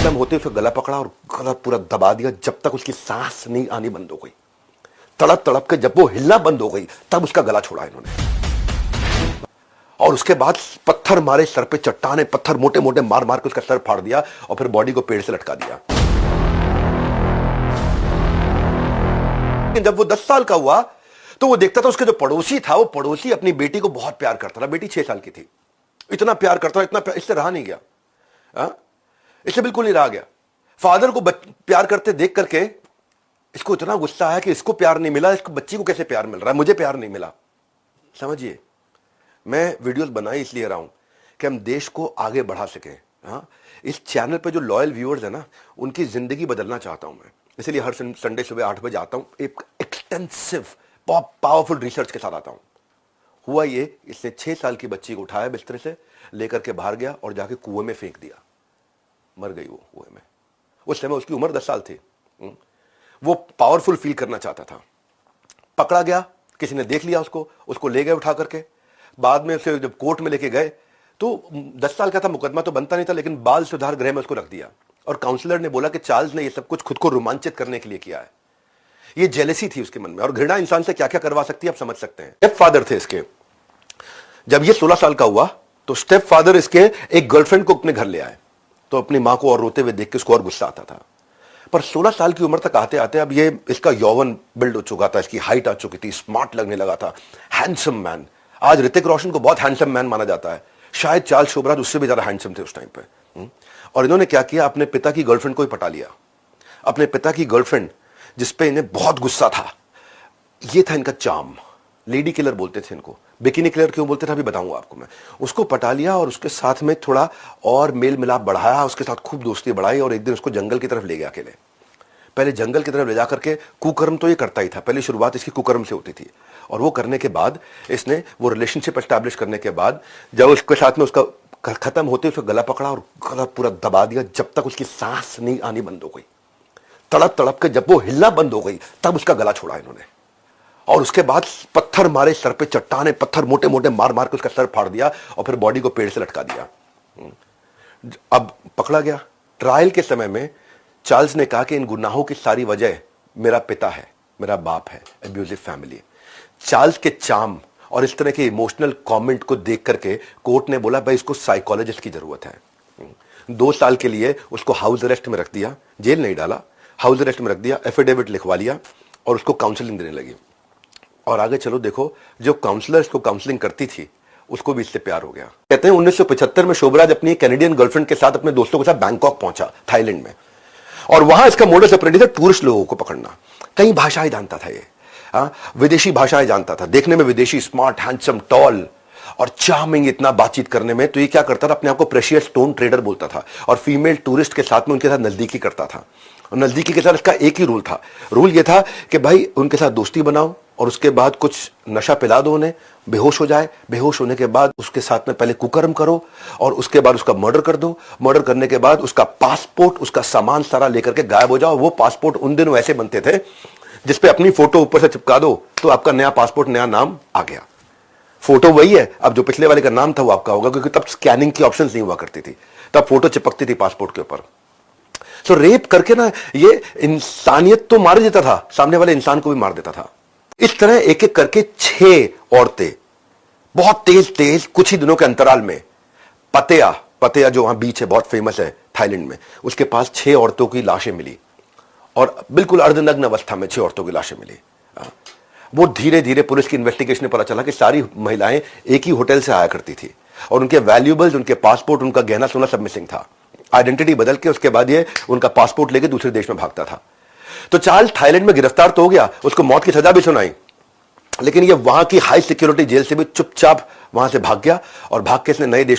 एकदम होते उसका गला पकड़ा और गला पूरा दबा दिया जब तक उसकी सांस नहीं आनी बंद हो गई। तड़प तड़प के जब वो हिलना बंद हो गई तब उसका गला छोड़ा इन्होंने। और उसके बाद पत्थर मारे सर पे, चट्टाने पत्थर मोटे मोटे मार मार के उसका सर फाड़ दिया और फिर बॉडी को पेड़ से लटका दिया। जब वो 10 साल का हुआ तो वो देखता था उसके जो पड़ोसी था, वो पड़ोसी अपनी बेटी को बहुत प्यार करता था। बेटी 6 साल की थी, इतना प्यार करता था, इतना प्यार, इससे रहा नहीं गया। इससे बिल्कुल नहीं रहा गया। फादर को प्यार करते देख करके इसको इतना गुस्सा आया कि इसको प्यार नहीं मिला, इसको बच्ची को कैसे प्यार मिल रहा है, मुझे प्यार नहीं मिला। समझिए, मैं वीडियोस बनाई इसलिए रहा हूं कि हम देश को आगे बढ़ा सकें। इस चैनल पे जो लॉयल व्यूअर्स है ना, उनकी जिंदगी बदलना चाहता हूं मैं, इसलिए हर संडे सुबह 8 बजे आता हूं। एक एक्सटेंसिव पावरफुल रिसर्च के साथ आता हूं। हुआ ये, इसने 6 साल की बच्ची को उठाया बिस्तर से, लेकर के बाहर गया और जाके कुएं में फेंक दिया। मर गई वो कुएं में। उस समय उसकी उम्र 10 साल थी। वो पावरफुल फील करना चाहता था। पकड़ा गया, किसी ने देख लिया उसको ले गए उठा करके। बाद में उसे जब कोर्ट में लेके गए तो 10 साल का था, मुकदमा तो बनता नहीं था, लेकिन बाल सुधार गृह में उसको रख दिया। और काउंसलर ने बोला कि चार्ल्स ने ये सब कुछ खुद को रोमांचित करने के लिए किया है। ये जेलसी थी उसके मन में, और घृणा इंसान से क्या क्या करवा सकती है आप समझ सकते हैं। स्टेप फादर थे इसके। जब ये 16 साल का हुआ तो स्टेप फादर इसके एक गर्लफ्रेंड को अपने घर ले आए, तो अपनी मां को और रोते हुए देख के उसको और गुस्सा आता था। पर 16 साल की उम्र तक आते आते अब ये इसका यौवन बिल्ड हो चुका था, इसकी हाइट आ चुकी थी, स्मार्ट लगने लगा था, हैंडसम मैन। आज ऋतिक रोशन को बहुत हैंडसम मैन माना जाता है, शायद चार्ल्स शोभराज उससे भी ज्यादा हैंडसम थे उस टाइम पे। और इन्होंने क्या किया, अपने पिता की गर्लफ्रेंड को ही पटा लिया। अपने पिता की गर्लफ्रेंड जिसपे इन्हें बहुत गुस्सा था, ये था इनका चार्म। लेडी किलर बोलते थे इनको। बिकिनी किलर क्यों बोलते थे अभी बताऊंगा आपको मैं। उसको पटा लिया और उसके साथ में थोड़ा और मेल मिलाप बढ़ाया, उसके साथ खूब दोस्ती बढ़ाई और एक दिन उसको जंगल की तरफ ले गया अकेले। पहले जंगल की तरफ ले जाकर के कुकर्म तो ये करता ही था, पहले शुरुआत इसकी कुकर्म से होती थी। और वो करने के बाद इसने वो रिलेशनशिप एस्टैब्लिश करने के बाद जब उसके साथ में उसका खत्म होते उसका गला पकड़ा और गला पूरा दबा दिया जब तक उसकी सांस नहीं आनी बंद हो गई। तड़प तड़प के जब वो हिलना बंद हो गई तब उसका गला छोड़ा इन्होंने। और उसके बाद पत्थर मारे सर पे, चट्टाने पत्थर मोटे मोटे मार मार के उसका सर फाड़ दिया और फिर बॉडी को पेड़ से लटका दिया। अब पकड़ा गया। ट्रायल के समय में चार्ल्स ने कहा कि इन गुनाहों की सारी वजह मेरा पिता है, मेरा बाप है, एब्यूजिव फैमिली। चार्ल्स के चार्म और इस तरह के इमोशनल कमेंट को देख करके कोर्ट ने बोला भाई इसको साइकोलॉजिस्ट की जरूरत है। 2 साल के लिए उसको हाउस अरेस्ट में रख दिया, जेल नहीं डाला, हाउस अरेस्ट में रख दिया, एफिडेविट लिखवा लिया और उसको काउंसलिंग देने लगी। और आगे चलो देखो, जो काउंसलर इसको काउंसलिंग करती थी उसको भी इससे प्यार हो गया। कहते हैं 1975 में शोभराज अपनी कैनेडियन गर्लफ्रेंड के साथ अपने दोस्तों के साथ बैंकॉक पहुंचा, थाईलैंड में। और वहां इसका मोडस ऑपरेंडी था टूरिस्ट लोगों को पकड़ना। कई भाषाएं जानता था ये, विदेशी भाषाएं जानता था, देखने में विदेशी, स्मार्ट, हैंडसम, टॉल और चार्मिंग, इतना बातचीत करने में। तो ये क्या करता था, अपने आप को प्रेशियस स्टोन ट्रेडर बोलता था और फीमेल टूरिस्ट के साथ में उनके साथ नजदीकी करता था। और नजदीकी के साथ इसका एक ही रूल था, रूल ये था कि भाई उनके साथ दोस्ती बनाओ और उसके बाद कुछ नशा पिला दो उन्हें, बेहोश हो जाए, बेहोश होने के बाद उसके साथ में पहले कुकर्म करो और उसके बाद उसका मर्डर कर दो। मर्डर करने के बाद उसका पासपोर्ट, उसका सामान सारा लेकर के गायब हो जाओ। वो पासपोर्ट उन दिनों ऐसे बनते थे जिसपे अपनी फोटो ऊपर से चिपका दो तो आपका नया पासपोर्ट, नया नाम आ गया। फोटो वही है, अब जो पिछले वाले का नाम था वो आपका होगा, क्योंकि तब स्कैनिंग की ऑप्शन नहीं हुआ करती थी, तब फोटो चिपकती थी पासपोर्ट के ऊपर। तो रेप करके ना ये इंसानियत तो मार देता था, सामने वाले इंसान को भी मार देता था। इस तरह एक एक करके 6 औरतें बहुत तेज तेज कुछ ही दिनों के अंतराल में, पतेया जो वहां बीच है, बहुत फेमस है थाईलैंड में, उसके पास 6 औरतों की लाशें मिली और बिल्कुल अर्धनग्न अवस्था में 6 औरतों की लाशें मिली। वो धीरे धीरे पुलिस की इन्वेस्टिगेशन में पता चला कि सारी महिलाएं एक ही होटल से आया करती थी और उनके वैल्यूएबल्स, उनके पासपोर्ट, उनका गहना सोना सब मिसिंग था। आइडेंटिटी बदल के उसके बाद ये उनका पासपोर्ट लेके दूसरे देश में भागता था। तो चार्ल्स थाईलैंड में गिरफ्तार तो हो गया, उसको मौत की सजा भी सुनाई, लेकिन ये वहां की हाई सिक्योरिटी जेल से भी चुपचाप वहां से भाग गया और भाग के इसने नए देश